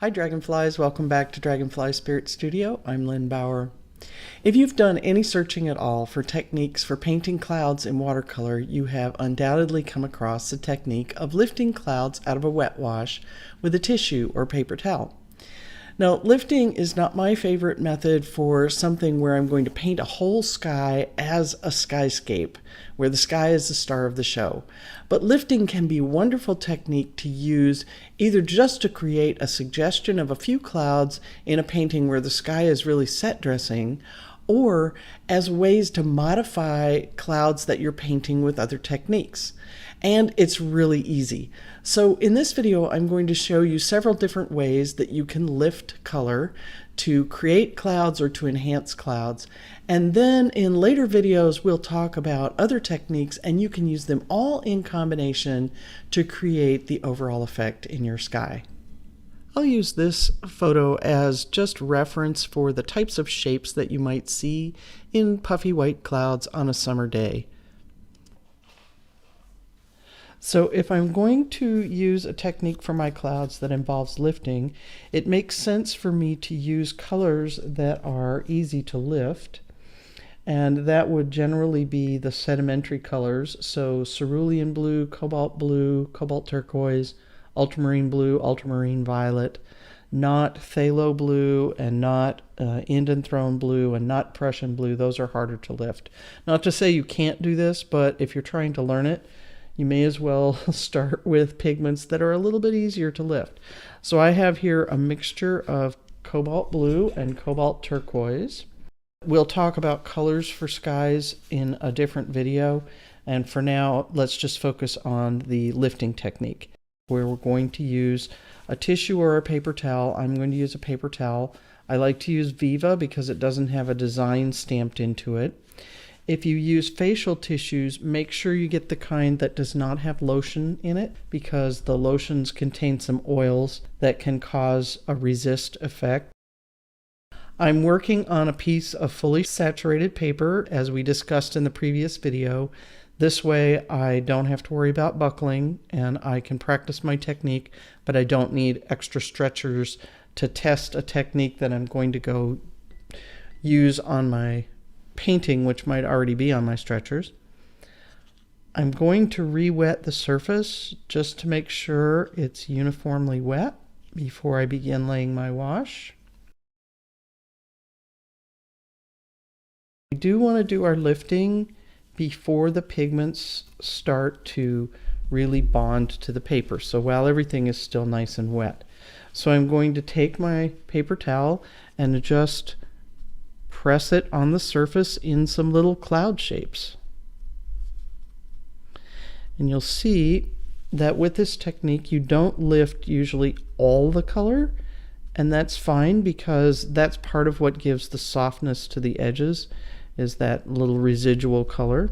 Hi Dragonflies, welcome back to Dragonfly Spirit Studio. I'm Lynn Bauer. If you've done any searching at all for techniques for painting clouds in watercolor, you have undoubtedly come across the technique of lifting clouds out of a wet wash with a tissue or paper towel. Now, lifting is not my favorite method for something where I'm going to paint a whole sky as a skyscape, where the sky is the star of the show. But lifting can be a wonderful technique to use either just to create a suggestion of a few clouds in a painting where the sky is really set dressing, or as ways to modify clouds that you're painting with other techniques. And it's really easy. So in this video, I'm going to show you several different ways that you can lift color to create clouds or to enhance clouds. And then in later videos, we'll talk about other techniques, and you can use them all in combination to create the overall effect in your sky. I'll use this photo as just reference for the types of shapes that you might see in puffy white clouds on a summer day. So if I'm going to use a technique for my clouds that involves lifting, it makes sense for me to use colors that are easy to lift. And that would generally be the sedimentary colors. So cerulean blue, cobalt turquoise, ultramarine blue, ultramarine violet, not phthalo blue, and not Indanthrone blue, and not Prussian blue. Those are harder to lift. Not to say you can't do this, but if you're trying to learn it, you may as well start with pigments that are a little bit easier to lift. So I have here a mixture of cobalt blue and cobalt turquoise. We'll talk about colors for skies in a different video, and for now let's just focus on the lifting technique, where we're going to use a tissue or a paper towel. I'm going to use a paper towel. I like to use Viva because it doesn't have a design stamped into it. If you use facial tissues, make sure you get the kind that does not have lotion in it, because the lotions contain some oils that can cause a resist effect. I'm working on a piece of fully saturated paper, as we discussed in the previous video. This way I don't have to worry about buckling, and I can practice my technique, but I don't need extra stretchers to test a technique that I'm going to go use on my painting, which might already be on my stretchers. I'm going to re-wet the surface just to make sure it's uniformly wet before I begin laying my wash. We do want to do our lifting before the pigments start to really bond to the paper, so while everything is still nice and wet. So I'm going to take my paper towel and just press it on the surface in some little cloud shapes. And you'll see that with this technique you don't lift usually all the color, and that's fine because that's part of what gives the softness to the edges, is that little residual color.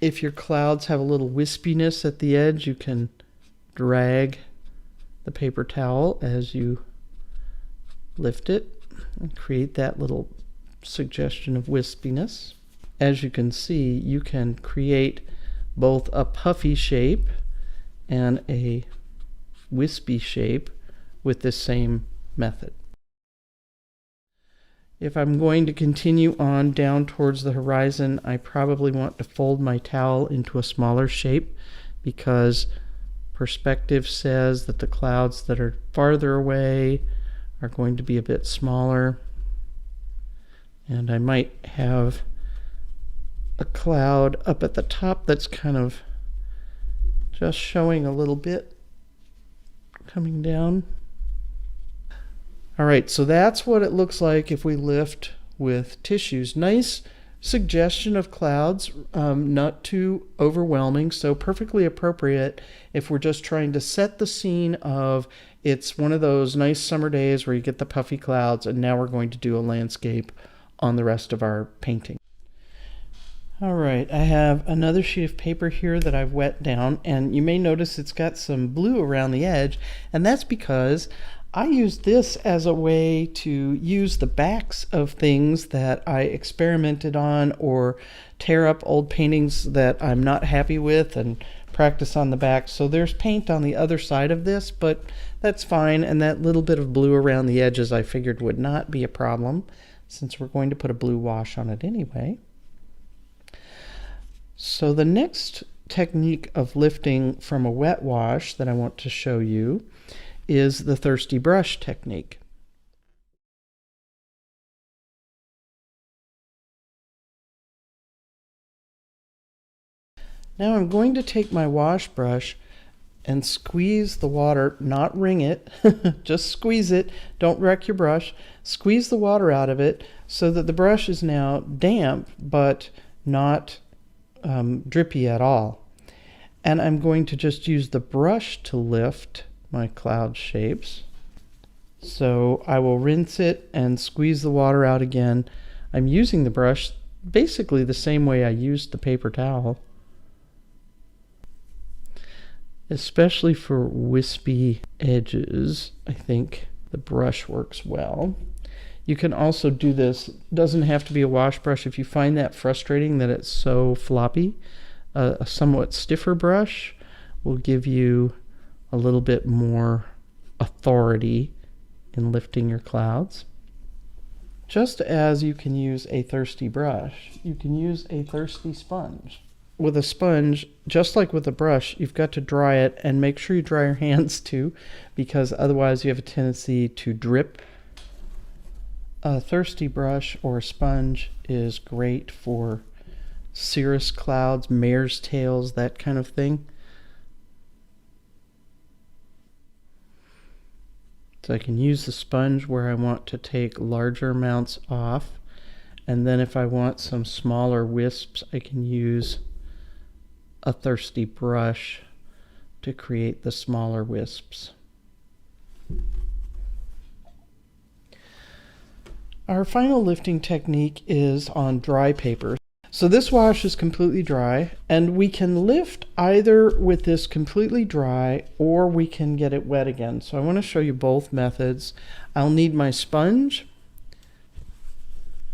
If your clouds have a little wispiness at the edge, you can drag the paper towel as you lift it and create that little suggestion of wispiness. As you can see, you can create both a puffy shape and a wispy shape with this same method. If I'm going to continue on down towards the horizon, I probably want to fold my towel into a smaller shape, because perspective says that the clouds that are farther away are going to be a bit smaller. And I might have a cloud up at the top that's kind of just showing a little bit coming down. All right, so that's what it looks like if we lift with tissues. Nice suggestion of clouds, not too overwhelming, so perfectly appropriate if we're just trying to set the scene of it's one of those nice summer days where you get the puffy clouds, and now we're going to do a landscape on the rest of our painting. All right, I have another sheet of paper here that I've wet down, and you may notice it's got some blue around the edge, and that's because I use this as a way to use the backs of things that I experimented on or tear up old paintings that I'm not happy with and practice on the back. So there's paint on the other side of this, but that's fine. And that little bit of blue around the edges I figured would not be a problem since we're going to put a blue wash on it anyway. So the next technique of lifting from a wet wash that I want to show you is the thirsty brush technique. Now I'm going to take my wash brush and squeeze the water, not wring it, just squeeze it, don't wreck your brush. Squeeze the water out of it so that the brush is now damp but not drippy at all. And I'm going to just use the brush to lift my cloud shapes. So I will rinse it and squeeze the water out again. I'm using the brush basically the same way I used the paper towel. Especially for wispy edges, I think the brush works well. You can also do this, doesn't have to be a wash brush. If you find that frustrating that it's so floppy, a somewhat stiffer brush will give you a little bit more authority in lifting your clouds. Just as you can use a thirsty brush, you can use a thirsty sponge. With a sponge, just like with a brush, you've got to dry it and make sure you dry your hands too, because otherwise you have a tendency to drip. A thirsty brush or a sponge is great for cirrus clouds, mare's tails, that kind of thing. So I can use the sponge where I want to take larger amounts off, and then if I want some smaller wisps, I can use a thirsty brush to create the smaller wisps. Our final lifting technique is on dry paper. So this wash is completely dry, and we can lift either with this completely dry or we can get it wet again. So I want to show you both methods. I'll need my sponge,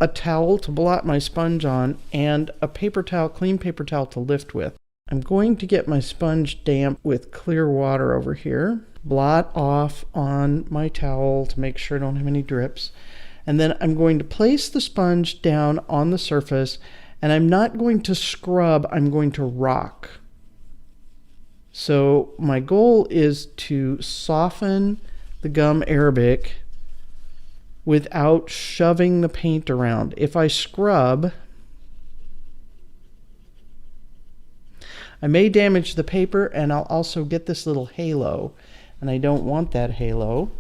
a towel to blot my sponge on, and a paper towel, clean paper towel to lift with. I'm going to get my sponge damp with clear water over here, blot off on my towel to make sure I don't have any drips, and then I'm going to place the sponge down on the surface, and I'm not going to scrub, I'm going to rock. So my goal is to soften the gum arabic without shoving the paint around. If I scrub, I may damage the paper, and I'll also get this little halo, and I don't want that halo.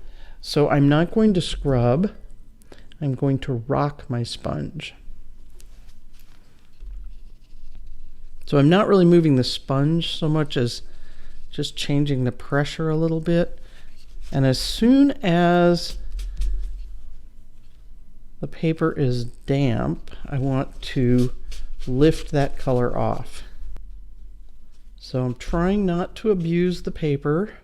So I'm not going to scrub, I'm going to rock my sponge. So I'm not really moving the sponge so much as just changing the pressure a little bit. And as soon as the paper is damp, I want to lift that color off. So I'm trying not to abuse the paper.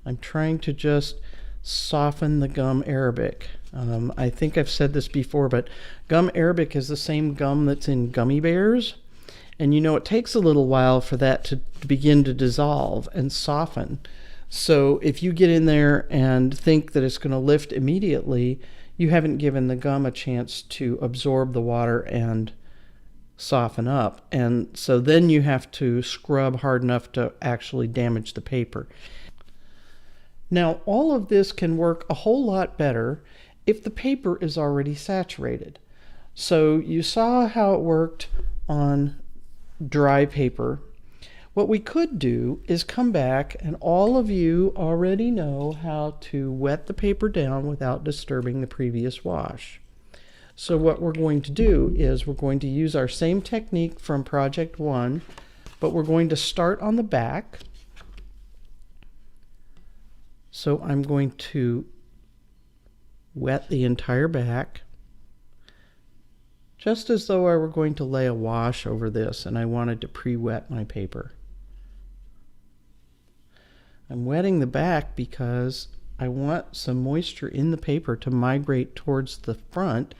I'm trying to just soften the gum arabic. I think I've said this before, but gum arabic is the same gum that's in gummy bears. And you know, it takes a little while for that to begin to dissolve and soften. So if you get in there and think that it's going to lift immediately, you haven't given the gum a chance to absorb the water and soften up. And so then you have to scrub hard enough to actually damage the paper. Now, all of this can work a whole lot better if the paper is already saturated. So you saw how it worked on dry paper. What we could do is come back, and all of you already know how to wet the paper down without disturbing the previous wash. So what we're going to do is we're going to use our same technique from project 1, but we're going to start on the back. So I'm going to wet the entire back, just as though I were going to lay a wash over this and I wanted to pre-wet my paper. I'm wetting the back because I want some moisture in the paper to migrate towards the front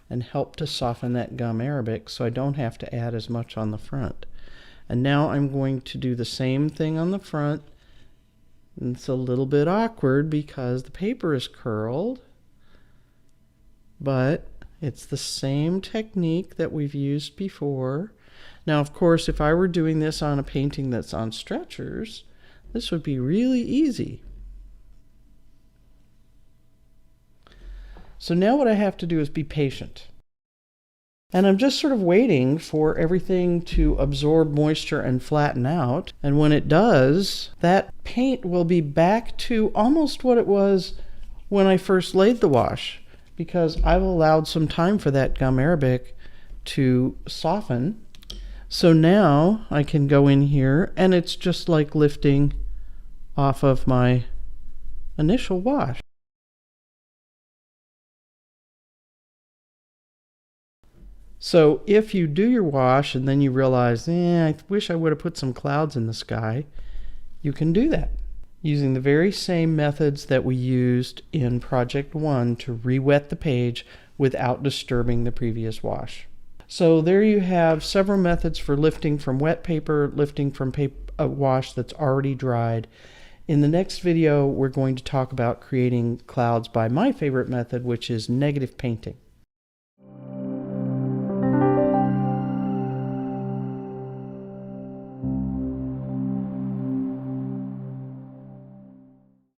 and help to soften that gum arabic so I don't have to add as much on the front. And now I'm going to do the same thing on the front. And it's a little bit awkward because the paper is curled, but it's the same technique that we've used before. Now, of course, if I were doing this on a painting that's on stretchers, this would be really easy. So now what I have to do is be patient. And I'm just sort of waiting for everything to absorb moisture and flatten out. And when it does, that paint will be back to almost what it was when I first laid the wash, because I've allowed some time for that gum arabic to soften. So now I can go in here and it's just like lifting off of my initial wash. So if you do your wash and then you realize, I wish I would have put some clouds in the sky, you can do that using the very same methods that we used in Project 1 to re-wet the page without disturbing the previous wash. So there you have several methods for lifting from wet paper, lifting from a wash that's already dried. In the next video, we're going to talk about creating clouds by my favorite method, which is negative painting.